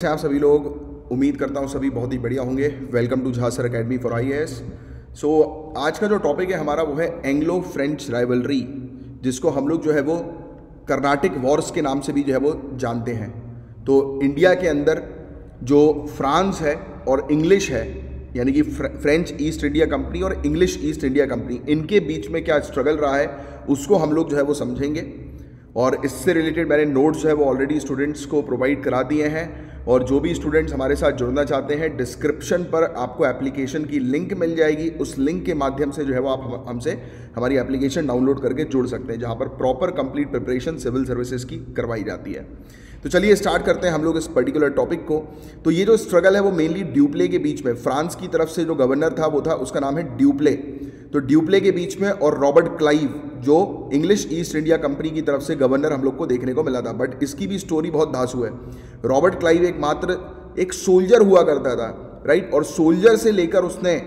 आप सभी लोग, उम्मीद करता हूँ सभी बहुत ही बढ़िया होंगे। Welcome to Jhasar academy for IAS। So आज का जो टॉपिक है हमारा वो है एंग्लो फ्रेंच राइवलरी, जिसको हम लोग जो है वो कर्नाटिक वॉर्स के नाम से भी जो है वो जानते हैं। तो इंडिया के अंदर जो फ्रांस है और इंग्लिश है, यानी कि फ्रेंच ईस्ट इंडिया कंपनी और इंग्लिश ईस्ट इंडिया कंपनी, इनके बीच में क्या स्ट्रगल रहा है उसको हम लोग जो है वो समझेंगे। और इससे रिलेटेड मैंने नोट्स जो है वो ऑलरेडी स्टूडेंट्स को प्रोवाइड करा दिए हैं। और जो भी स्टूडेंट्स हमारे साथ जुड़ना चाहते हैं, डिस्क्रिप्शन पर आपको एप्लीकेशन की लिंक मिल जाएगी। उस लिंक के माध्यम से जो है वो आप हमसे हमारी एप्लीकेशन डाउनलोड करके जुड़ सकते हैं, जहां पर proper complete preparation civil services की करवाई जाती है। तो चलिए स्टार्ट करते हैं हम लोग इस पर्टिकुलर टॉपिक को। तो ये जो स्ट्रगल है वो मेनली ड्यूप्ले के बीच में, फ्रांस की तरफ से जो गवर्नर था वो था, उसका नाम है ड्यूप्ले। तो ड्यूप्ले के बीच में और रॉबर्ट क्लाइव, जो इंग्लिश ईस्ट इंडिया कंपनी की तरफ से गवर्नर हम लोग को देखने को मिला था। बट इसकी भी स्टोरी बहुत धांसू है। रॉबर्ट क्लाइव एक सोल्जर हुआ करता था, राइट, और सोल्जर से लेकर उसने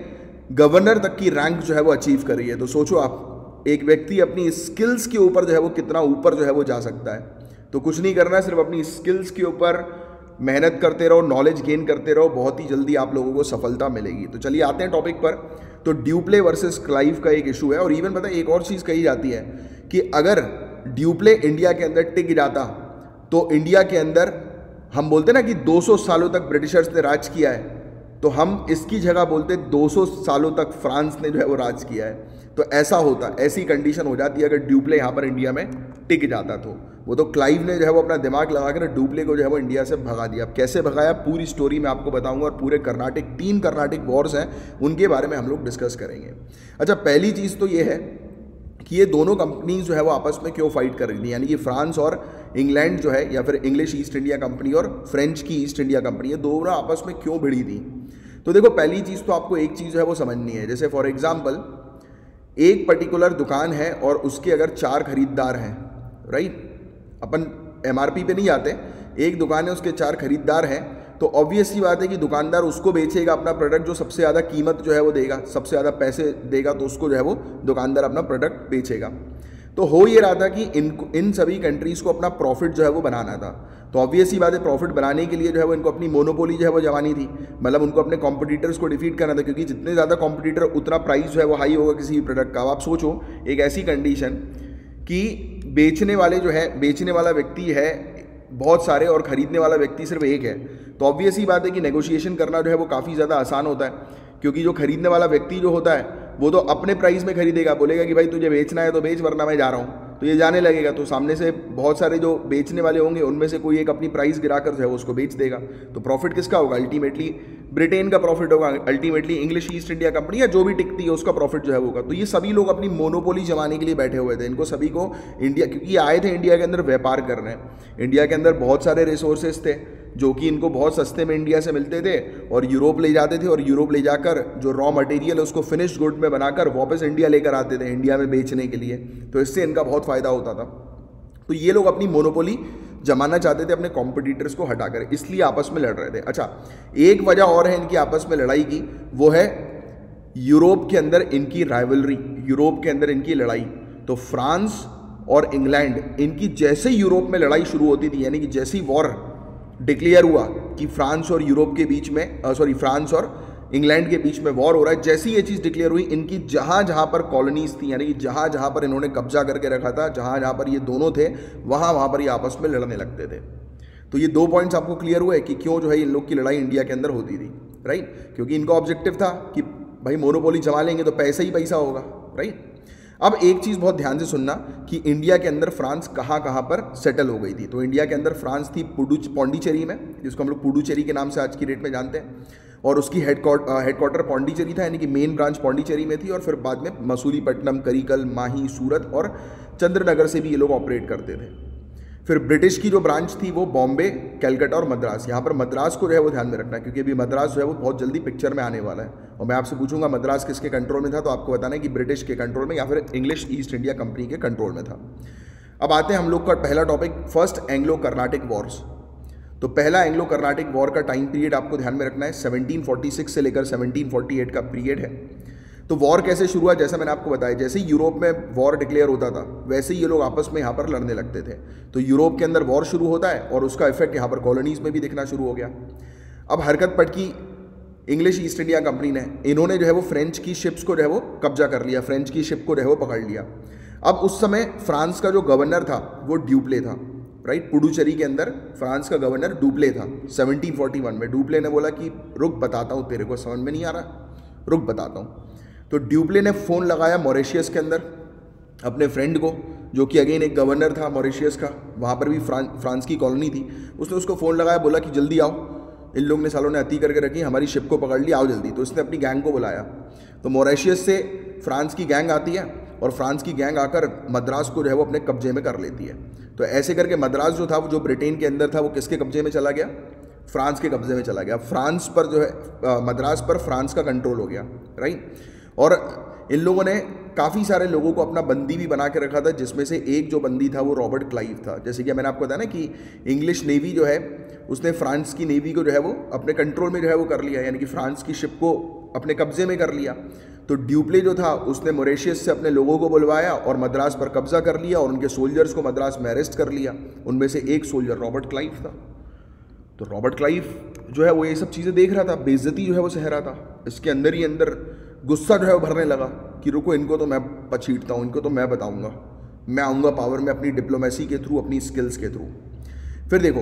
गवर्नर तक की रैंक जो है वो अचीव करी है। तो सोचो आप, एक व्यक्ति अपनी स्किल्स के ऊपर जो है वो कितना ऊपर जो है वो जा सकता है। तो कुछ नहीं करना है, सिर्फ अपनी स्किल्स के ऊपर मेहनत करते रहो, नॉलेज गेन करते रहो, बहुत ही जल्दी आप लोगों को सफलता मिलेगी। तो चलिए आते हैं टॉपिक पर। तो ड्यूप्ले वर्सेस क्लाइव का एक इशू है। और इवन पता है एक और चीज़ कही जाती है कि अगर ड्यूप्ले इंडिया के अंदर टिक जाता तो इंडिया के अंदर, हम बोलते ना कि 200 सालों तक ब्रिटिशर्स ने राज किया है, तो हम इसकी जगह बोलते 200 सालों तक फ्रांस ने जो है वो राज किया है। तो ऐसा होता, ऐसी कंडीशन हो जाती है अगर ड्यूप्ले यहाँ पर इंडिया में टिक जाता। तो वो तो क्लाइव ने जो है वो अपना दिमाग लगाकर ड्यूप्ले को जो है वो इंडिया से भगा दिया। अब कैसे भगाया पूरी स्टोरी मैं आपको बताऊंगा, और पूरे तीन कर्नाटिक वॉर्स हैं उनके बारे में हम लोग डिस्कस करेंगे। अच्छा, पहली चीज़ तो ये है कि ये दोनों कंपनीज जो है वो आपस में क्यों फाइट कर रही थी, यानी कि फ्रांस और इंग्लैंड जो है, या फिर इंग्लिश ईस्ट इंडिया कंपनी और फ्रेंच की ईस्ट इंडिया कंपनी, ये दोनों आपस में क्यों भिड़ी थी। तो देखो, पहली चीज़ तो आपको एक चीज़ जो है वो समझनी है। जैसे फॉर एग्जाम्पल, एक पर्टिकुलर दुकान है और उसके अगर 4 खरीददार हैं, राइट, अपन MRP पे नहीं जाते, एक दुकान है उसके 4 खरीददार हैं, तो ऑब्वियस सी बात है कि दुकानदार उसको बेचेगा अपना प्रोडक्ट जो सबसे ज़्यादा कीमत जो है वो देगा, सबसे ज़्यादा पैसे देगा, तो उसको जो है वो दुकानदार अपना प्रोडक्ट बेचेगा। तो हो ये रहा था कि इन सभी कंट्रीज़ को अपना प्रॉफिट जो है वो बनाना था। तो ऑब्वियस सी बात है, प्रॉफिट बनाने के लिए जो है वो इनको अपनी मोनोपोली जो है वो जमानी थी, मतलब उनको अपने कॉम्पिटिटर्स को डिफीट करना था, क्योंकि जितने ज़्यादा कॉम्पिटिटर उतना प्राइस जो है वो हाई होगा किसी भी प्रोडक्ट का। अब आप सोचो एक ऐसी कंडीशन कि बेचने वाला व्यक्ति है बहुत सारे और खरीदने वाला व्यक्ति सिर्फ एक है, तो ऑब्वियस ही बात है कि नेगोशिएशन करना जो है वो काफ़ी ज़्यादा आसान होता है, क्योंकि जो खरीदने वाला व्यक्ति जो होता है वो तो अपने प्राइस में खरीदेगा, बोलेगा कि भाई तुझे बेचना है तो बेच, वरना मैं जा रहा हूँ, तो ये जाने लगेगा। तो सामने से बहुत सारे जो बेचने वाले होंगे उनमें से कोई एक अपनी प्राइस गिराकर जो है वो उसको बेच देगा। तो प्रॉफिट किसका होगा? अल्टीमेटली ब्रिटेन का प्रॉफिट होगा, ultimately English east India company या जो भी टिकती है उसका प्रॉफिट जो है होगा। तो ये सभी लोग अपनी मोनोपोली जमाने के लिए बैठे हुए थे। इनको सभी को इंडिया, क्योंकि ये आए थे इंडिया के अंदर व्यापार करने, इंडिया के अंदर बहुत सारे रिसोर्सेज थे जो कि इनको बहुत सस्ते में इंडिया से मिलते थे, और यूरोप ले जाते थे, और यूरोप ले जाकर जो रॉ मटेरियल है उसको फिनिश्ड गुड में बनाकर वापस इंडिया लेकर आते थे इंडिया में बेचने के लिए। तो इससे इनका बहुत फ़ायदा होता था। तो ये लोग अपनी मोनोपोली जमाना चाहते थे अपने कॉम्पिटिटर्स को हटाकर, इसलिए आपस में लड़ रहे थे। अच्छा, एक वजह और है इनकी आपस में लड़ाई की, वो है यूरोप के अंदर इनकी राइवलरी, यूरोप के अंदर इनकी लड़ाई। तो फ्रांस और इंग्लैंड, इनकी जैसे यूरोप में लड़ाई शुरू होती थी, यानी कि जैसी वॉर डिक्लेयर हुआ कि फ्रांस और यूरोप के बीच में, फ्रांस और इंग्लैंड के बीच में वॉर हो रहा है, जैसी ये चीज़ डिक्लेयर हुई, इनकी जहाँ जहाँ पर कॉलोनीज थी, यानी कि जहाँ जहाँ पर इन्होंने कब्जा करके रखा था, जहाँ जहाँ पर ये दोनों थे, वहाँ पर ये आपस में लड़ने लगते थे। तो ये 2 पॉइंट्स आपको क्लियर हुए कि क्यों जो है इन लोग की लड़ाई इंडिया के अंदर होती थी, राइट, क्योंकि इनका ऑब्जेक्टिव था कि भाई मोनोपोली जमा लेंगे तो पैसा ही पैसा होगा, राइट। अब एक चीज़ बहुत ध्यान से सुनना कि इंडिया के अंदर फ्रांस कहाँ कहाँ पर सेटल हो गई थी। तो इंडिया के अंदर फ्रांस थी पौंडीचेरी में, जिसको हम लोग पुडुचेरी के नाम से आज की डेट में जानते हैं, और उसकी हेडक्वार्टर पौंडीचेरी था, यानी कि मेन ब्रांच पौंडीचेरी में थी। और फिर बाद में मसूलीपट्टनम, करिकल, माही, सूरत और चंद्रनगर से भी ये लोग ऑपरेट करते थे। फिर ब्रिटिश की जो ब्रांच थी वो बॉम्बे, कैलकाटा और मद्रास। यहाँ पर मद्रास को जो है वो ध्यान में रखना है, क्योंकि अभी मद्रास जो है वो बहुत जल्दी पिक्चर में आने वाला है, और मैं आपसे पूछूंगा मद्रास किसके कंट्रोल में था, तो आपको बताना है कि ब्रिटिश के कंट्रोल में या फिर इंग्लिश ईस्ट इंडिया कंपनी के कंट्रोल में था। अब आते हैं हम लोग का पहला topic, first Anglo Carnatic Wars. तो पहला एंग्लो कर्नाटिक वॉर का टाइम पीरियड आपको ध्यान में रखना है, 1746 से लेकर 1748 का पीरियड है। तो वॉर कैसे शुरू हुआ, जैसा मैंने आपको बताया, जैसे ही यूरोप में वॉर डिक्लेयर होता था वैसे ही ये लोग आपस में यहाँ पर लड़ने लगते थे। तो यूरोप के अंदर वॉर शुरू होता है और उसका इफेक्ट यहाँ पर कॉलोनीज में भी दिखना शुरू हो गया। अब हरकत पटकी इंग्लिश ईस्ट इंडिया कंपनी ने, इन्होंने जो है वो फ्रेंच की शिप्स को जो है वो कब्जा कर लिया, फ्रेंच की शिप को जो है वो पकड़ लिया। अब उस समय फ्रांस का जो गवर्नर था वो ड्यूप्ले था, राइट। पुडुचेरी के अंदर फ्रांस का गवर्नर डुप्ले था 1741 में। डुप्ले ने बोला कि रुक बताता हूँ, तेरे को समझ में नहीं आ रहा, रुक बताता हूँ। तो ड्यूप्ले ने फ़ोन लगाया मॉरिशियस के अंदर अपने फ्रेंड को, जो कि अगेन एक गवर्नर था मॉरिशियस का, वहाँ पर भी फ्रांस की कॉलोनी थी। उसने उसको फ़ोन लगाया, बोला कि जल्दी आओ, इन लोग ने सालों ने अति करके रखी, हमारी शिप को पकड़ लिया, आओ जल्दी। तो इसने अपनी गैंग को बुलाया। तो मॉरिशियस से फ्रांस की गैंग आती है और फ्रांस की गैंग आकर मद्रास को जो है वो अपने कब्जे में कर लेती है। तो ऐसे करके मद्रास जो था वो जो ब्रिटेन के अंदर था वो किसके कब्जे में चला गया, फ्रांस के कब्जे में चला गया। फ्रांस पर जो है मद्रास पर फ्रांस का कंट्रोल हो गया, राइट। और इन लोगों ने काफ़ी सारे लोगों को अपना बंदी भी बना के रखा था, जिसमें से एक जो बंदी था वो रॉबर्ट क्लाइव था। जैसे कि मैंने आपको बताया ना कि इंग्लिश नेवी जो है उसने फ्रांस की नेवी को जो है वो अपने कंट्रोल में जो है वो कर लिया, यानी कि फ्रांस की शिप को अपने कब्जे में कर लिया। तो ड्यूप्ले जो था उसने मॉरिशियस से अपने लोगों को बुलवाया और मद्रास पर कब्जा कर लिया और उनके सोल्जर्स को मद्रास में अरेस्ट कर लिया। उनमें से एक सोल्जर रॉबर्ट क्लाइव था। तो रॉबर्ट क्लाइव जो है वो ये सब चीज़ें देख रहा था, बेइज्जती जो है वो सह रहा था। इसके अंदर ही अंदर गुस्सा जो है वो भरने लगा कि रुको, इनको तो मैं पछीटता हूँ, इनको तो मैं बताऊँगा, मैं आऊँगा पावर में अपनी डिप्लोमेसी के थ्रू, अपनी स्किल्स के थ्रू। फिर देखो,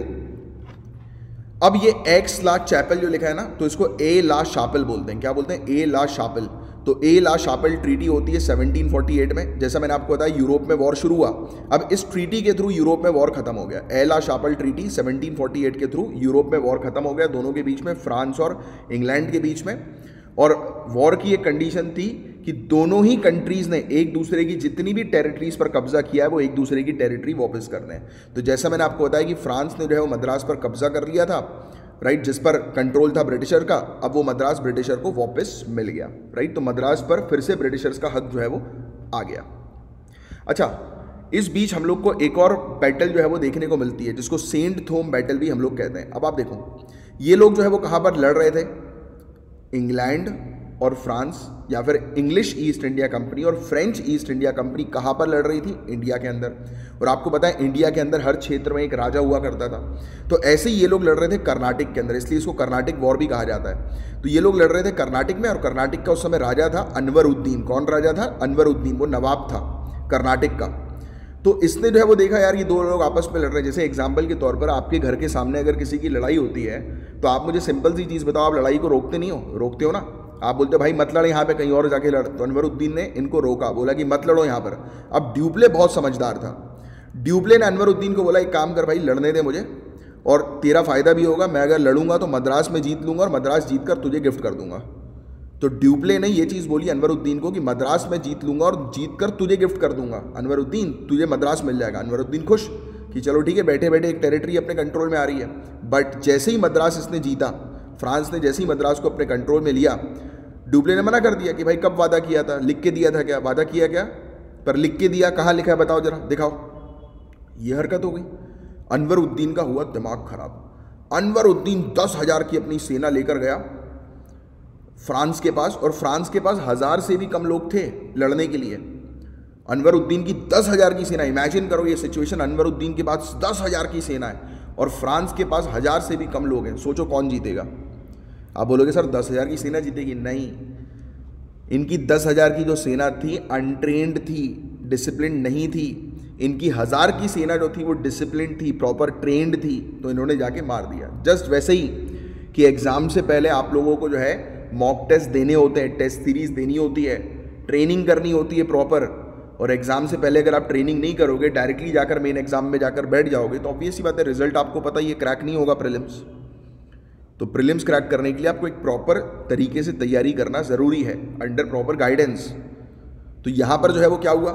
अब ये एक्स ला चैपल जो लिखा है ना, तो इसको ए ला शापेल बोलते हैं। क्या बोलते हैं? ए ला शापेल। तो ए ला शापेल ट्रीटी होती है 1748 में। जैसा मैंने आपको बताया यूरोप में वॉर शुरू हुआ, अब इस ट्रीटी के थ्रू यूरोप में वॉर खत्म हो गया। ए ला शापेल ट्रीटी 1748 के थ्रू यूरोप में वॉर खत्म हो गया, दोनों के बीच में, फ्रांस और इंग्लैंड के बीच में। और वॉर की एक कंडीशन थी कि दोनों ही कंट्रीज ने एक दूसरे की जितनी भी टेरिटरीज पर कब्जा किया है वो एक दूसरे की टेरिटरी वापस करने हैं। तो जैसा मैंने आपको बताया कि फ्रांस ने जो है वो मद्रास पर कब्जा कर लिया था, राइट, जिस पर कंट्रोल था ब्रिटिशर का। अब वो मद्रास ब्रिटिशर को वापस मिल गया, राइट। तो मद्रास पर फिर से ब्रिटिशर्स का हक जो है वो आ गया। अच्छा, इस बीच हम लोग को एक और बैटल जो है वो देखने को मिलती है, जिसको सेंट थोम बैटल भी हम लोग कहते हैं। अब आप देखो, ये लोग जो है वो कहाँ पर लड़ रहे थे? इंग्लैंड और फ्रांस, या फिर इंग्लिश ईस्ट इंडिया कंपनी और फ्रेंच ईस्ट इंडिया कंपनी कहाँ पर लड़ रही थी? इंडिया के अंदर। और आपको पता है इंडिया के अंदर हर क्षेत्र में एक राजा हुआ करता था। तो ऐसे ही ये लोग लड़ रहे थे कर्नाटक के अंदर, इसलिए इसको कर्नाटक वॉर भी कहा जाता है। तो ये लोग लड़ रहे थे कर्नाटक में, और कर्नाटक का उस समय राजा था अनवरुद्दीन। कौन राजा था? अनवरुद्दीन, वो नवाब था कर्नाटक का। तो इसने जो है वो देखा, यार ये दो लोग आपस में लड़ रहे हैं। जैसे एग्जाम्पल के तौर पर आपके घर के सामने अगर किसी की लड़ाई होती है, तो आप मुझे सिंपल सी चीज़ बताओ, आप लड़ाई को रोकते नहीं हो? रोकते हो ना। आप बोलते हो भाई मत लड़े यहाँ पे, कहीं और जाके लड़। तो अनवरुद्दीन ने इनको रोका, बोला कि मत लड़ो यहाँ पर। अब ड्यूप्ले बहुत समझदार था। ड्यूप्ले ने अनवरुद्दीन को बोला एक काम कर भाई, लड़ने दे मुझे, और तेरा फायदा भी होगा। मैं अगर लड़ूंगा तो मद्रास में जीत लूंगा, और मद्रास जीत कर तुझे गिफ्ट कर दूंगा। तो ड्यूप्ले ने ये चीज़ बोली अनवरुद्दीन को कि मद्रास में जीत लूंगा और जीत कर तुझे गिफ्ट कर दूंगा। अनवरुद्दीन, तुझे मद्रास मिल जाएगा। अनवरुद्दीन खुश कि चलो ठीक है, बैठे बैठे एक टेरिटरी अपने कंट्रोल में आ रही है। बट जैसे ही मद्रास इसने जीता, फ्रांस ने जैसे ही मद्रास को अपने कंट्रोल में लिया, ड्यूप्ले ने मना कर दिया कि भाई कब वादा किया था, लिख के दिया था क्या? वादा किया क्या? पर लिख के दिया, कहाँ लिखा है बताओ जरा, दिखाओ। ये हरकत हो गई। अनवरुद्दीन का हुआ दिमाग खराब। अनवरुद्दीन 10,000 की अपनी सेना लेकर गया फ्रांस के पास, और फ्रांस के पास 1000 से भी कम लोग थे लड़ने के लिए। अनवरुद्दीन की 10,000 की सेना, इमेजिन करो ये सिचुएशन, अनवरुद्दीन के पास 10,000 की सेना है और फ्रांस के पास 1000 से भी कम लोग हैं। सोचो कौन जीतेगा? आप बोलोगे सर 10,000 की सेना जीतेगी? नहीं, इनकी 10,000 की जो सेना थी अनट्रेंड थी, डिसिप्लिन नहीं थी। इनकी 1000 की सेना जो थी वो डिसिप्लिन थी, प्रॉपर ट्रेंड थी। तो इन्होंने जाके मार दिया। जस्ट वैसे ही कि एग्ज़ाम से पहले आप लोगों को जो है मॉक टेस्ट देने होते हैं, टेस्ट सीरीज देनी होती है, ट्रेनिंग करनी होती है प्रॉपर। और एग्जाम से पहले अगर आप ट्रेनिंग नहीं करोगे, डायरेक्टली जाकर मेन एग्जाम में जाकर बैठ जाओगे, तो ऑब्वियस सी बात है रिजल्ट आपको पता ही है, क्रैक नहीं होगा प्रीलिम्स। तो प्रीलिम्स क्रैक करने के लिए आपको एक प्रॉपर तरीके से तैयारी करना ज़रूरी है, अंडर प्रॉपर गाइडेंस। तो यहाँ पर जो है वो क्या हुआ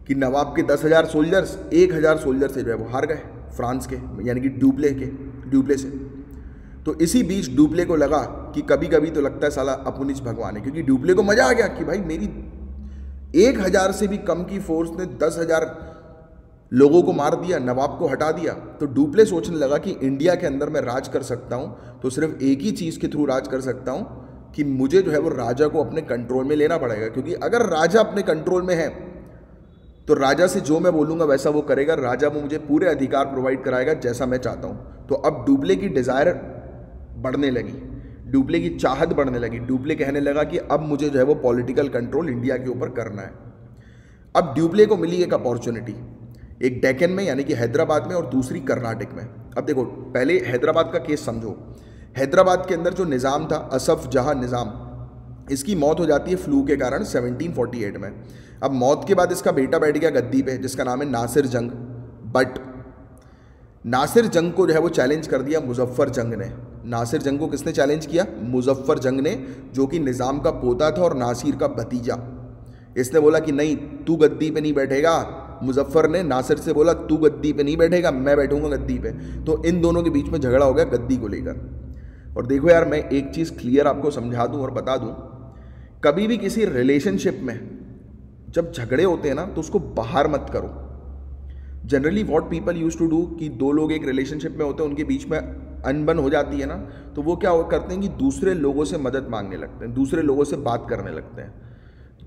कि नवाब के 10,000 सोल्जर्स 1,000 सोल्जर से जो है वो हार गए फ्रांस के, यानी कि ड्यूप्ले से। तो इसी बीच ड्यूप्ले को लगा कि कभी कभी तो लगता है साला अपुनिच भगवान है, क्योंकि ड्यूप्ले को मजा आ गया कि भाई मेरी 1,000 से भी कम की फोर्स ने 10,000 लोगों को मार दिया, नवाब को हटा दिया। तो ड्यूप्ले सोचने लगा कि इंडिया के अंदर मैं राज कर सकता हूँ, तो सिर्फ एक ही चीज़ के थ्रू राज कर सकता हूँ कि मुझे जो है वो राजा को अपने कंट्रोल में लेना पड़ेगा, क्योंकि अगर राजा अपने कंट्रोल में है तो राजा से जो मैं बोलूँगा वैसा वो करेगा, राजा वो मुझे पूरे अधिकार प्रोवाइड कराएगा जैसा मैं चाहता हूँ। तो अब डुप्ले की डिज़ायर बढ़ने लगी, डुप्ले की चाहत बढ़ने लगी। डुप्ले कहने लगा कि अब मुझे जो है वो पॉलिटिकल कंट्रोल इंडिया के ऊपर करना है। अब डुप्ले को मिली एक अपॉर्चुनिटी, एक डेक्कन में यानी कि हैदराबाद में और दूसरी कर्नाटक में। अब देखो पहले हैदराबाद का केस समझो। हैदराबाद के अंदर जो निज़ाम था, असफ जहाँ निज़ाम, इसकी मौत हो जाती है फ्लू के कारण 1748 में। अब मौत के बाद इसका बेटा बैठ गया गद्दी पे, जिसका नाम है नासिर जंग। बट नासिर जंग को जो है वो चैलेंज कर दिया मुजफ्फर जंग ने। नासिर जंग को किसने चैलेंज किया? मुजफ्फर जंग ने, जो कि निज़ाम का पोता था और नासिर का भतीजा। इसने बोला कि नहीं, तू गद्दी पे नहीं बैठेगा। मुजफ्फर ने नासिर से बोला तू गद्दी पे नहीं बैठेगा, मैं बैठूंगा गद्दी पे। तो इन दोनों के बीच में झगड़ा हो गया गद्दी को लेकर। और देखो यार, मैं एक चीज़ क्लियर आपको समझा दूं और बता दूं, कभी भी किसी रिलेशनशिप में जब झगड़े होते हैं ना तो उसको बाहर मत करो। Generally what people use to do कि दो लोग एक रिलेशनशिप में होते हैं, उनके बीच में अनबन हो जाती है ना, तो वो क्या करते हैं कि दूसरे लोगों से मदद मांगने लगते हैं, दूसरे लोगों से बात करने लगते हैं।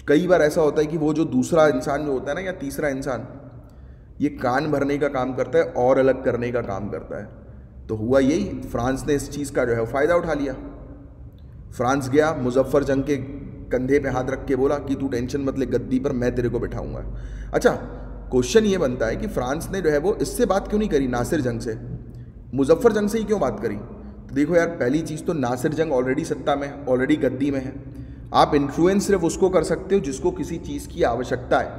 कई बार ऐसा होता है कि वो जो दूसरा इंसान जो होता है ना, या तीसरा इंसान, ये कान भरने का काम करता है और अलग करने का काम करता है। तो हुआ यही, फ्रांस ने इस चीज़ का जो है फ़ायदा उठा लिया। फ्रांस गया, मुजफ्फर जंग के कंधे पे हाथ रख के बोला कि तू टेंशन मत ले, गद्दी पर मैं तेरे को बिठाऊंगा। अच्छा, क्वेश्चन ये बनता है कि फ्रांस ने जो है वो इससे बात क्यों नहीं करी, नासिर जंग से, मुजफ्फर जंग से ही क्यों बात करी? तो देखो यार, पहली चीज़ तो नासिर जंग ऑलरेडी सत्ता में, ऑलरेडी गद्दी में है। आप इन्फ्लुएंस सिर्फ उसको कर सकते हो जिसको किसी चीज़ की आवश्यकता है,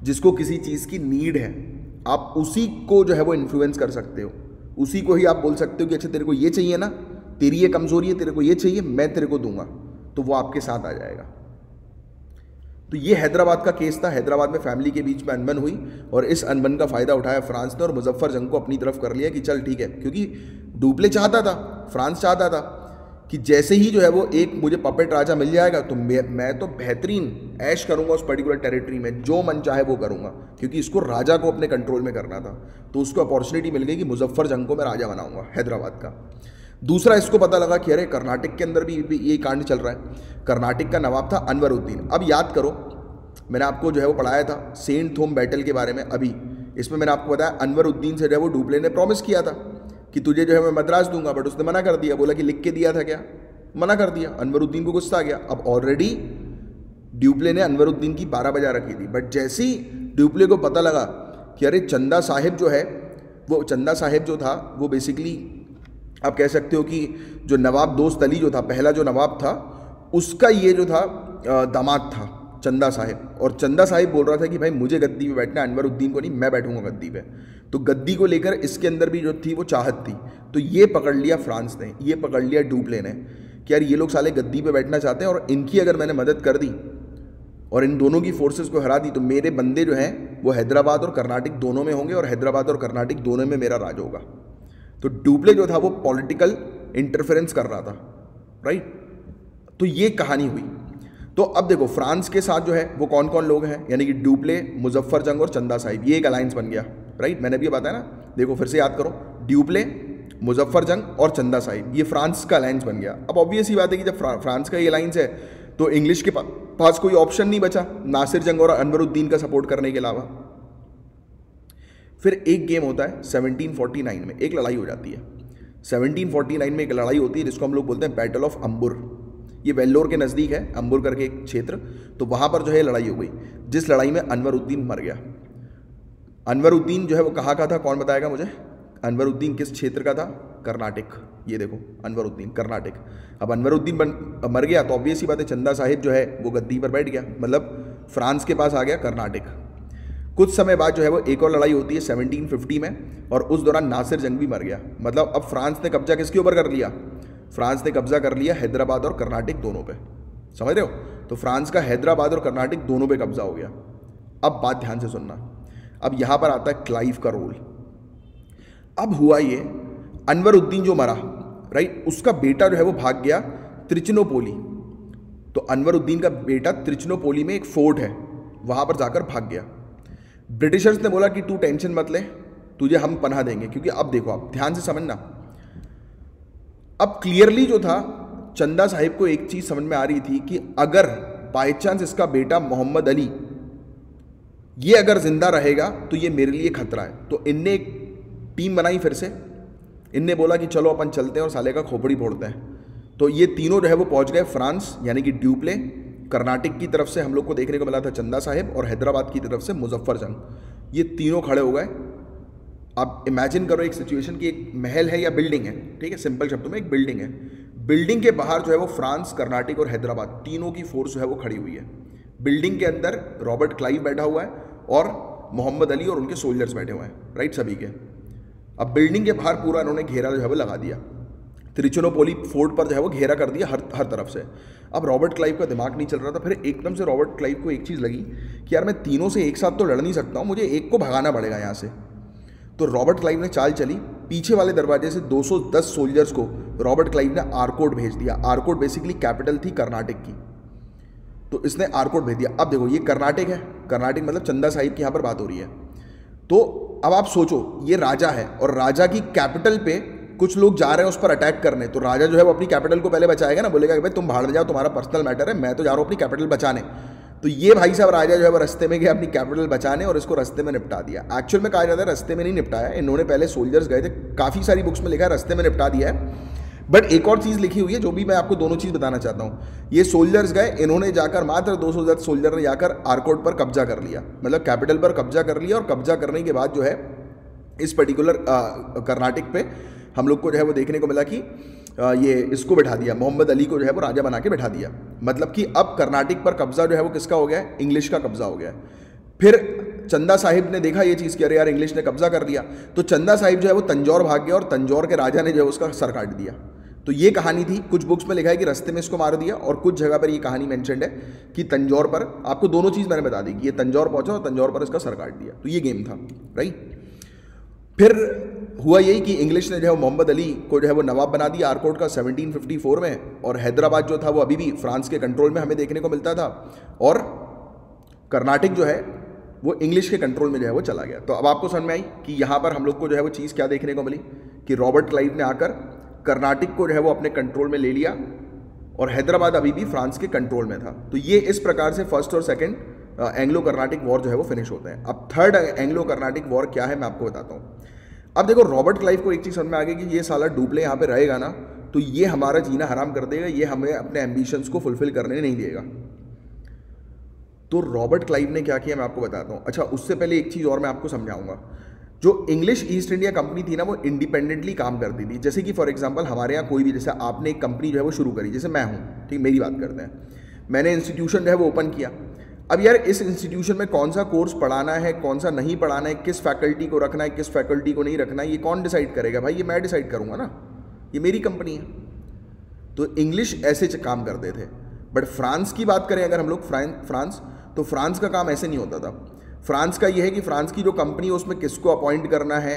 जिसको किसी चीज़ की नीड है। आप उसी को जो है वो इन्फ्लुएंस कर सकते हो, उसी को ही आप बोल सकते हो कि अच्छा तेरे को ये चाहिए ना, तेरी ये कमज़ोरी है, तेरे को ये चाहिए, मैं तेरे को दूंगा, तो वो आपके साथ आ जाएगा। तो ये हैदराबाद का केस था। हैदराबाद में फैमिली के बीच में अनबन हुई और इस अनबन का फ़ायदा उठाया फ्रांस ने और मुजफ्फर जंग को अपनी तरफ कर लिया कि चल ठीक है, क्योंकि डुप्ले चाहता था, फ्रांस चाहता था कि जैसे ही जो है वो एक मुझे पपेट राजा मिल जाएगा तो मैं तो बेहतरीन ऐश करूंगा उस पर्टिकुलर टेरिटरी में, जो मन चाहे वो करूंगा, क्योंकि इसको राजा को अपने कंट्रोल में करना था। तो उसको अपॉर्चुनिटी मिल गई कि मुजफ्फर जंग को मैं राजा बनाऊंगा हैदराबाद का। दूसरा, इसको पता लगा कि अरे कर्नाटक के अंदर भी ये कांड चल रहा है। कर्नाटक का नवाब था अनवरुद्दीन। अब याद करो, मैंने आपको जो है वो पढ़ाया था सेंट थोम बैटल के बारे में अभी, इसमें मैंने आपको बताया अनवरुद्दीन से जो है वो डुप्ले ने प्रॉमिस किया था कि तुझे जो है मैं मद्रास दूंगा, बट उसने मना कर दिया, बोला कि लिख के दिया था क्या, मना कर दिया। अनवरुद्दीन को गुस्सा आ गया। अब ऑलरेडी डुप्ले ने अनवरुद्दीन की 12 बजा रखी थी, बट जैसे ही डुप्ले को पता लगा कि अरे चंदा साहिब जो है वो, चंदा साहिब जो था वो बेसिकली आप कह सकते हो कि जो नवाब दोस्त अली जो था, पहला जो नवाब था, उसका ये जो था दामाद था चंदा साहिब। और चंदा साहिब बोल रहा था कि भाई मुझे गद्दी पे बैठना, अनवरुद्दीन को नहीं, मैं बैठूंगा गद्दी पे। तो गद्दी को लेकर इसके अंदर भी जो थी वो चाहत थी। तो ये पकड़ लिया फ्रांस ने, ये पकड़ लिया डुप्ले ने कि यार ये लोग साले गद्दी पे बैठना चाहते हैं और इनकी अगर मैंने मदद कर दी और इन दोनों की फोर्सेस को हरा दी तो मेरे बंदे जो हैं वो हैदराबाद और कर्नाटक दोनों में होंगे और हैदराबाद और कर्नाटक दोनों में मेरा राज होगा। तो डुप्ले जो था वो पॉलिटिकल इंटरफेरेंस कर रहा था, राइट। तो ये कहानी हुई। तो अब देखो फ्रांस के साथ जो है वो कौन कौन लोग हैं, यानी कि डुप्ले, मुजफ्फर जंग और चंदा साहिब, ये एक अलायंस बन गया, राइट। मैंने भी बताया ना, देखो फिर से याद करो, डुप्ले, मुजफ्फर जंग और चंदा साहिब, ये फ्रांस का अलायंस बन गया। अब ऑब्वियस ही बात है कि जब फ्रांस का ये अलायंस है तो इंग्लिश के पास कोई ऑप्शन नहीं बचा नासिर जंग और अनवरुद्दीन का सपोर्ट करने के अलावा। फिर एक गेम होता है 1749 में, एक लड़ाई हो जाती है 1749 में, एक लड़ाई होती है जिसको हम लोग बोलते हैं बैटल ऑफ अंबुर। ये वेल्लोर के नज़दीक है, अंबुर करके एक क्षेत्र। तो वहाँ पर जो है लड़ाई हो गई, जिस लड़ाई में अनवरुद्दीन मर गया। अनवरुद्दीन जो है वो कहाँ का था, कौन बताएगा मुझे? अनवरुद्दीन किस क्षेत्र का था? कर्नाटक। ये देखो अनवरुद्दीन कर्नाटक। अब अनवरुद्दीन मर गया तो ऑब्वियस ही बात है चंदा साहिब जो है वो गद्दी पर बैठ गया, मतलब फ्रांस के पास आ गया कर्नाटक। कुछ समय बाद जो है वो एक और लड़ाई होती है 1750 में और उस दौरान नासिर जंग भी मर गया। मतलब अब फ्रांस ने कब्जा किसके ऊपर कर लिया? फ्रांस ने कब्जा कर लिया हैदराबाद और कर्नाटक दोनों पे, समझ रहे हो? तो फ्रांस का हैदराबाद और कर्नाटक दोनों पे कब्जा हो गया। अब बात ध्यान से सुनना, अब यहां पर आता है क्लाइव का रोल। अब हुआ ये, अनवरुद्दीन जो मरा, राइट, उसका बेटा जो है वो भाग गया त्रिचनोपोली। तो अनवरुद्दीन का बेटा त्रिचनोपोली में एक फोर्ट है, वहां पर जाकर भाग गया। ब्रिटिशर्स ने बोला कि तू टेंशन मत ले, तुझे हम पनाह देंगे। क्योंकि अब देखो, आप ध्यान से समझना, अब क्लियरली जो था चंदा साहिब को एक चीज़ समझ में आ रही थी कि अगर बाई चांस इसका बेटा मोहम्मद अली ये अगर जिंदा रहेगा तो ये मेरे लिए खतरा है। तो इनने एक टीम बनाई फिर से, इनने बोला कि चलो अपन चलते हैं और साले का खोपड़ी फोड़ते हैं। तो ये तीनों जो है वो पहुंच गए फ्रांस, यानी कि ड्यूप्ले। कर्नाटक की तरफ से हम लोग को देखने को मिला था चंदा साहिब, और हैदराबाद की तरफ से मुजफ्फर जंग। ये तीनों खड़े हो गए। आप इमेजिन करो एक सिचुएशन की, एक महल है या बिल्डिंग है, ठीक है, सिंपल शब्दों में एक बिल्डिंग है। बिल्डिंग के बाहर जो है वो फ्रांस, कर्नाटक और हैदराबाद तीनों की फोर्स जो है वो खड़ी हुई है। बिल्डिंग के अंदर रॉबर्ट क्लाइव बैठा हुआ है और मोहम्मद अली और उनके सोल्जर्स बैठे हुए हैं, राइट, सभी के। अब बिल्डिंग के बाहर पूरा इन्होंने घेरा जो है वो लगा दिया, त्रिचुनोपोली फोर्ट पर जो है वो घेरा कर दिया हर तरफ से। अब रॉबर्ट क्लाइव का दिमाग नहीं चल रहा था। फिर एकदम से रॉबर्ट क्लाइव को एक चीज़ लगी कि यार मैं तीनों से एक साथ तो लड़ नहीं सकता हूँ, मुझे एक को भगाना पड़ेगा यहाँ से। तो रॉबर्ट क्लाइव ने चाल चली, पीछे वाले दरवाजे से 210 सोल्जर्स को रॉबर्ट क्लाइव ने आरकोट भेज दिया। आरकोट बेसिकली कैपिटल थी कर्नाटक की, तो इसने आरकोट भेज दिया। अब देखो ये कर्नाटक है, कर्नाटक मतलब चंदा साहिब की यहाँ पर बात हो रही है। तो अब आप सोचो ये राजा है और राजा की कैपिटल पे कुछ लोग जा रहे हैं उस पर अटैक करने, तो राजा जो है वो अपनी कैपिटल को पहले बचाएगा ना, बोलेगा कि भाई तुम भाड़ में जाओ, तुम्हारा पर्सनल मैटर है, मैं तो जा रहा हूँ अपनी कैपिटल बचाने। तो ये भाई साहब राजा जो है वो रस्ते में गया अपनी कैपिटल बचाने और इसको रस्ते में निपटा दिया। एक्चुअल में कहा जाता है रस्ते में नहीं निपटाया, इन्होंने पहले सोल्जर्स गए थे, काफ़ी सारी बुक्स में लिखा है रस्ते में निपटा दिया है, बट एक और चीज़ लिखी हुई है जो भी मैं आपको दोनों चीज़ बताना चाहता हूँ। ये सोल्जर्स गए, इन्होंने जाकर मात्र 210 सोल्जर ने जाकर आरकोट पर कब्जा कर लिया, मतलब कैपिटल पर कब्जा कर लिया। और कब्जा करने के बाद जो है इस पर्टिकुलर कर्नाटक पे हम लोग को जो है वो देखने को मिला कि ये इसको बैठा दिया, मोहम्मद अली को जो है वो राजा बना के बैठा दिया। मतलब कि अब कर्नाटक पर कब्जा जो है वो किसका हो गया है, इंग्लिश का कब्जा हो गया है। फिर चंदा साहिब ने देखा ये चीज़ कि अरे यार इंग्लिश ने कब्जा कर लिया, तो चंदा साहिब जो है वो तंजौर भाग गया और तंजौर के राजा ने जो है उसका सर काट दिया। तो ये कहानी थी। कुछ बुक्स में लिखा है कि रास्ते में इसको मार दिया, और कुछ जगह पर ये कहानी मेंशन्ड है कि तंजौर पर, आपको दोनों चीज़ मैंने बता दी कि ये तंजौर पहुंचा और तंजौर पर इसका सर काट दिया। तो ये गेम था, राइट। फिर हुआ यही कि इंग्लिश ने जो है मोहम्मद अली को जो है वो नवाब बना दिया आरकोट का 1754 में, और हैदराबाद जो था वो अभी भी फ्रांस के कंट्रोल में हमें देखने को मिलता था, और कर्नाटक जो है वो इंग्लिश के कंट्रोल में जो है वो चला गया। तो अब आपको समझ में आई कि यहाँ पर हम लोग को जो है वो चीज़ क्या देखने को मिली कि रॉबर्ट क्लाइव ने आकर कर्नाटक को जो है वो अपने कंट्रोल में ले लिया, और हैदराबाद अभी भी फ्रांस के कंट्रोल में था। तो ये इस प्रकार से फर्स्ट और सेकेंड एंग्लो कर्नाटिक वॉर जो है वो फिनिश होते हैं। अब थर्ड एंग्लो कर्नाटिक वॉर क्या है मैं आपको बताता हूँ। अब देखो रॉबर्ट क्लाइव को एक चीज़ समझ में आ गई कि ये साला डुप्ले यहाँ पे रहेगा ना तो ये हमारा जीना हराम कर देगा, ये हमें अपने एम्बिशंस को फुलफिल करने नहीं देगा। तो रॉबर्ट क्लाइव ने क्या किया मैं आपको बताता हूँ। अच्छा, उससे पहले एक चीज़ और मैं आपको समझाऊंगा। जो इंग्लिश ईस्ट इंडिया कंपनी थी ना वो इंडिपेंडेंटली काम करती थी। जैसे कि फॉर एग्जांपल हमारे यहाँ कोई भी, जैसे आपने एक कंपनी जो है वो शुरू करी, जैसे मैं हूँ, ठीक, मेरी बात करते हैं, मैंने इंस्टीट्यूशन जो है वो ओपन किया। अब यार इस इंस्टीट्यूशन में कौन सा कोर्स पढ़ाना है, कौन सा नहीं पढ़ाना है, किस फैकल्टी को रखना है, किस फैकल्टी को नहीं रखना है, ये कौन डिसाइड करेगा? भाई ये मैं डिसाइड करूँगा ना, ये मेरी कंपनी है। तो इंग्लिश ऐसे काम करते थे। बट फ्रांस की बात करें अगर हम लोग, फ्रांस, तो फ्रांस का काम ऐसे नहीं होता था। फ्रांस का ये है कि फ्रांस की जो कंपनी है उसमें किसको अपॉइंट करना है,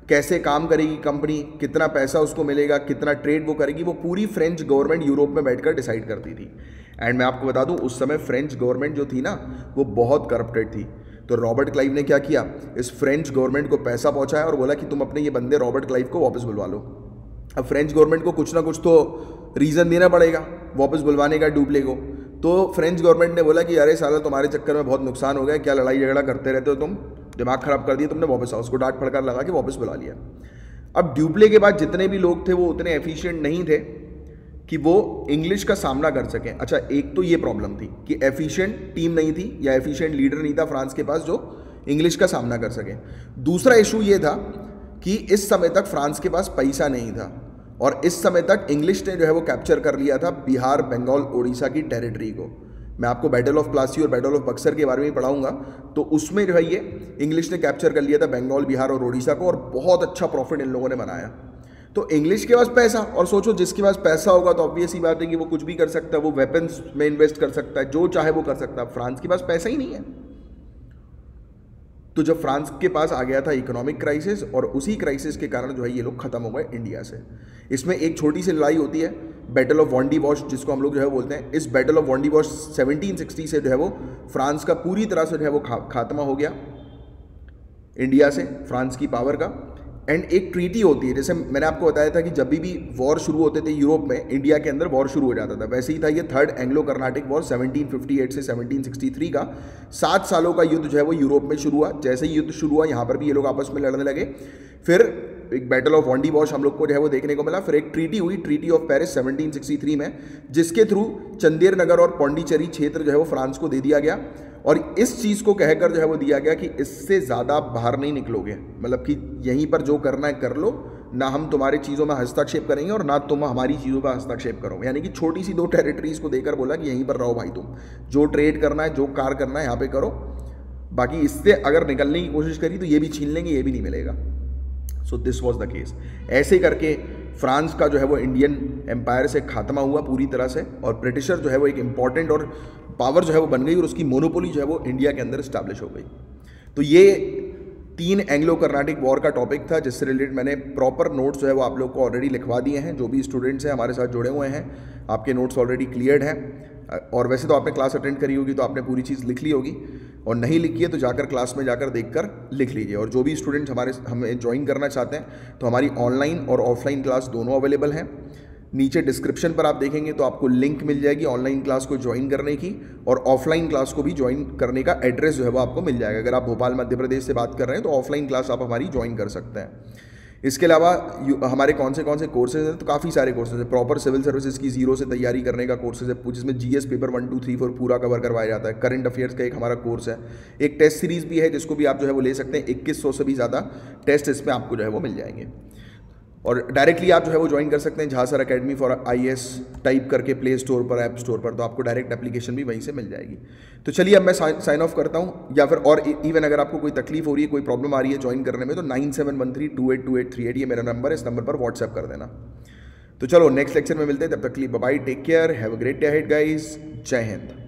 कैसे काम करेगी कंपनी, कितना पैसा उसको मिलेगा, कितना ट्रेड वो करेगी, वो पूरी फ्रेंच गवर्नमेंट यूरोप में बैठकर डिसाइड करती थी। एंड मैं आपको बता दूं उस समय फ्रेंच गवर्नमेंट जो थी ना वो बहुत करप्टेड थी। तो रॉबर्ट क्लाइव ने क्या किया, इस फ्रेंच गवर्नमेंट को पैसा पहुंचाया और बोला कि तुम अपने ये बंदे रॉबर्ट क्लाइव को वापस बुलवा लो। अब फ्रेंच गवर्नमेंट को कुछ ना कुछ तो रीज़न देना पड़ेगा वापस बुलवाने का डुप्ले को। तो फ्रेंच गवर्नमेंट ने बोला कि अरे साला तुम्हारे चक्कर में बहुत नुकसान हो गया, क्या लड़ाई झगड़ा करते रहते हो तुम, दिमाग खराब कर दिया तुमने, वापस आओ। उसको डांट फटकार लगा के वापस बुला लिया। अब डुप्ले के बाद जितने भी लोग थे वो उतने एफिशिएंट नहीं थे कि वो इंग्लिश का सामना कर सकें। अच्छा, एक तो ये प्रॉब्लम थी कि एफिशिएंट टीम नहीं थी या एफिशिएंट लीडर नहीं था फ्रांस के पास जो इंग्लिश का सामना कर सके। दूसरा इशू ये था कि इस समय तक फ्रांस के पास पैसा नहीं था, और इस समय तक इंग्लिश ने जो है वो कैप्चर कर लिया था बिहार, बंगाल, उड़ीसा की टेरिटरी को। मैं आपको बैटल ऑफ प्लासी और बैटल ऑफ बक्सर के बारे में पढ़ाऊंगा। तो उसमें जो है ये इंग्लिश ने कैप्चर कर लिया था बंगाल, बिहार और उड़ीसा को, और बहुत अच्छा प्रॉफिट इन लोगों ने बनाया। तो इंग्लिश के पास पैसा, और सोचो जिसके पास पैसा होगा तो ऑब्वियस ही बात है कि वो कुछ भी कर सकता है, वो वेपन्स में इन्वेस्ट कर सकता है, जो चाहे वो कर सकता है। फ्रांस के पास पैसा ही नहीं है। तो जब फ्रांस के पास आ गया था इकोनॉमिक क्राइसिस, और उसी क्राइसिस के कारण जो है ये लोग खत्म हो गए इंडिया से। इसमें एक छोटी सी लड़ाई होती है, बैटल ऑफ वॉन्डीवॉश जिसको हम लोग जो है बोलते हैं। इस बैटल ऑफ वॉन्डीवॉश 1760 से जो है वो फ्रांस का पूरी तरह से जो है वो खात्मा हो गया इंडिया से, फ्रांस की पावर का। एंड एक ट्रीटी होती है, जैसे मैंने आपको बताया था कि जब भी वॉर शुरू होते थे यूरोप में, इंडिया के अंदर वॉर शुरू हो जाता था, वैसे ही था ये थर्ड एंग्लो कर्नाटिक वॉर 1758 से 1763 का 7 सालों का युद्ध जो है वो यूरोप में शुरू हुआ। जैसे ही युद्ध शुरू हुआ यहाँ पर भी ये लोग आपस में लड़ने लगे, फिर एक बैटल ऑफ वॉन्डी वॉश हम लोग को जो है वो देखने को मिला, फिर एक ट्रीटी हुई, ट्रीटी ऑफ पेरिस 1763 में, जिसके थ्रू चंदेर नगर और पौंडीचेरी क्षेत्र जो है वो फ्रांस को दे दिया गया। और इस चीज़ को कहकर जो है वो दिया गया कि इससे ज़्यादा बाहर नहीं निकलोगे, मतलब कि यहीं पर जो करना है कर लो, ना हम तुम्हारी चीज़ों में हस्तक्षेप करेंगे और ना तुम हमारी चीज़ों पर हस्तक्षेप करोगे। यानी कि छोटी सी 2 टेरिटरीज को देकर बोला कि यहीं पर रहो भाई, तुम जो ट्रेड करना है, जो कार करना है यहाँ पे करो, बाकी इससे अगर निकलने की कोशिश करी तो ये भी छीन लेंगे, ये भी नहीं मिलेगा। So this was the case. ऐसे करके फ्रांस का जो है वो इंडियन एम्पायर से खात्मा हुआ पूरी तरह से, और ब्रिटिशर जो है वो एक इंपॉर्टेंट और पावर जो है वो बन गई, और उसकी मोनोपोली जो है वो इंडिया के अंदर इस्टेब्लिश हो गई। तो ये 3 एंग्लो कर्नाटिक वॉर का टॉपिक था, जिससे रिलेटेड मैंने प्रॉपर नोट्स जो है वो आप लोग को ऑलरेडी लिखवा दिए हैं। जो भी स्टूडेंट्स हैं हमारे साथ जुड़े हुए हैं, आपके नोट्स ऑलरेडी क्लियर्ड हैं, और वैसे तो आपने क्लास अटेंड करी होगी तो आपने पूरी चीज़ लिख ली होगी, और नहीं लिखी है तो जाकर क्लास में जाकर देखकर लिख लीजिए। और जो भी स्टूडेंट्स हमें ज्वाइन करना चाहते हैं तो हमारी ऑनलाइन और ऑफलाइन क्लास दोनों अवेलेबल हैं। नीचे डिस्क्रिप्शन पर आप देखेंगे तो आपको लिंक मिल जाएगी ऑनलाइन क्लास को ज्वाइन करने की, और ऑफलाइन क्लास को भी ज्वाइन करने का एड्रेस जो है वो आपको मिल जाएगा। अगर आप भोपाल मध्य प्रदेश से बात कर रहे हैं तो ऑफलाइन क्लास आप हमारी ज्वाइन कर सकते हैं। इसके अलावा हमारे कौन से कोर्सेज हैं, तो काफ़ी सारे कोर्सेज हैं। प्रॉपर सिविल सर्विसेज की 0 से तैयारी करने का कोर्सेज है, जिसमें जीएस पेपर 1, 2, 3, 4 पूरा कवर करवाया जाता है। करंट अफेयर्स का एक हमारा कोर्स है, एक टेस्ट सीरीज़ भी है जिसको भी आप जो है वो ले सकते हैं। 2100 से भी ज़्यादा टेस्ट इसमें आपको जो है वो मिल जाएंगे, और डायरेक्टली आप जो है वो ज्वाइन कर सकते हैं Jha sir academy for IAS type करके प्ले स्टोर पर, ऐप स्टोर पर, तो आपको डायरेक्ट एप्लीकेशन भी वहीं से मिल जाएगी। तो चलिए अब मैं साइन ऑफ करता हूँ, या फिर और इवन अगर आपको कोई तकलीफ हो रही है, कोई प्रॉब्लम आ रही है ज्वाइन करने में, तो 9713282838 ये मेरा नंबर है, इस नंबर पर व्हाट्सएप कर देना। तो चलो नेक्स्ट लेक्चर में मिलते हैं, तब तक के लिए bye bye, take care, have a great day ahead guys, जय हिंद।